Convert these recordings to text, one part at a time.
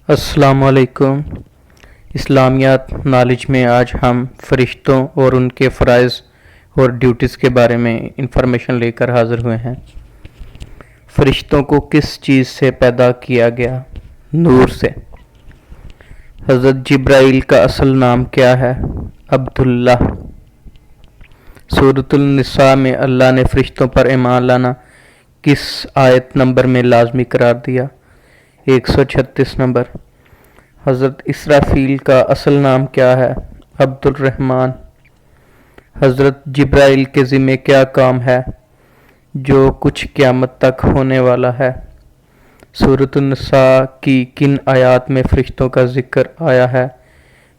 السلام علیکم۔ اسلامیات نالج میں آج ہم فرشتوں اور ان کے فرائض اور ڈیوٹیز کے بارے میں انفارمیشن لے کر حاضر ہوئے ہیں۔ فرشتوں کو کس چیز سے پیدا کیا گیا؟ نور سے۔ حضرت جبرائیل کا اصل نام کیا ہے؟ عبداللہ۔ سورۃ النساء میں اللہ نے فرشتوں پر ایمان لانا کس آیت نمبر میں لازمی قرار دیا؟ 136 نمبر۔ حضرت اسرافیل کا اصل نام کیا ہے؟ عبد الرحمن۔ حضرت جبرائیل کے ذمہ کیا کام ہے جو کچھ قیامت تک ہونے والا ہے؟ سورۃ النساء کی کن آیات میں فرشتوں کا ذکر آیا ہے؟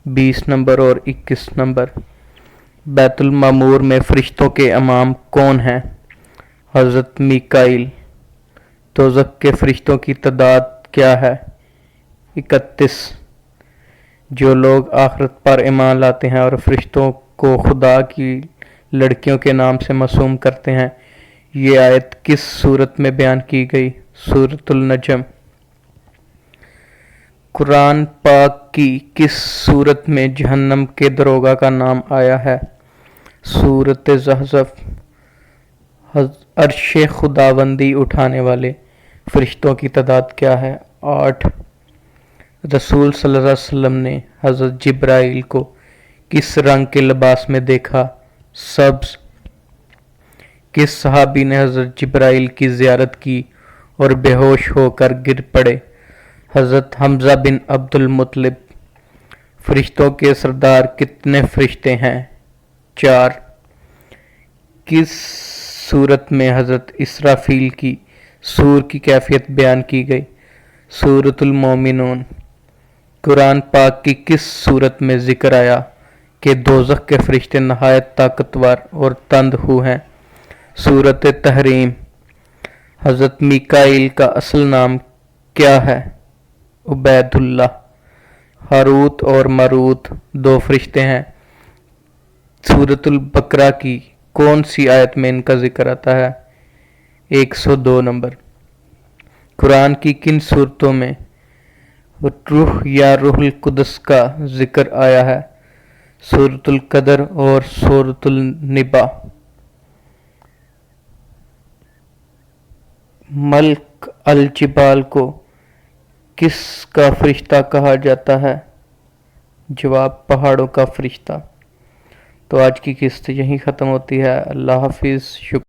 20 نمبر اور 21 نمبر۔ بیت المعمور میں فرشتوں کے امام کون ہیں؟ حضرت میکائیل۔ دوزخ کے فرشتوں کی تعداد کیا ہے؟ 31۔ جو لوگ آخرت پر ایمان لاتے ہیں اور فرشتوں کو خدا کی لڑکیوں کے نام سے موسوم کرتے ہیں، یہ آیت کس سورت میں بیان کی گئی؟ سورۃ النجم۔ قرآن پاک کی کس سورت میں جہنم کے داروغہ کا نام آیا ہے؟ سورۃ زحزف۔ عرش خداوندی اٹھانے والے فرشتوں کی تعداد کیا ہے؟ 8۔ رسول صلی اللہ علیہ وسلم نے حضرت جبرائیل کو کس رنگ کے لباس میں دیکھا؟ سبز۔ کس صحابی نے حضرت جبرائیل کی زیارت کی اور بے ہوش ہو کر گر پڑے؟ حضرت حمزہ بن عبد المطلب۔ فرشتوں کے سردار کتنے فرشتے ہیں؟ 4۔ کس سورت میں حضرت اسرافیل کی صور کی کیفیت بیان کی گئی؟ سورۃ المومنون۔ قرآن پاک کی کس سورت میں ذکر آیا کہ دوزخ کے فرشتے نہایت طاقتور اور تند ہو ہیں؟ سورۃ تحریم۔ حضرت میکائیل کا اصل نام کیا ہے؟ عبید اللہ۔ ہاروت اور ماروت دو فرشتے ہیں۔ سورۃ البقرہ کی کون سی آیت میں ان کا ذکر آتا ہے؟ 102 نمبر۔ قرآن کی کن سورتوں میں روح یا روح القدس کا ذکر آیا ہے؟ سورۃ القدر اور سورۃ النبا۔ ملک الجبال کو کس کا فرشتہ کہا جاتا ہے؟ جواب: پہاڑوں کا فرشتہ۔ تو آج کی قسط یہیں ختم ہوتی ہے۔ اللہ حافظ۔ شکریہ۔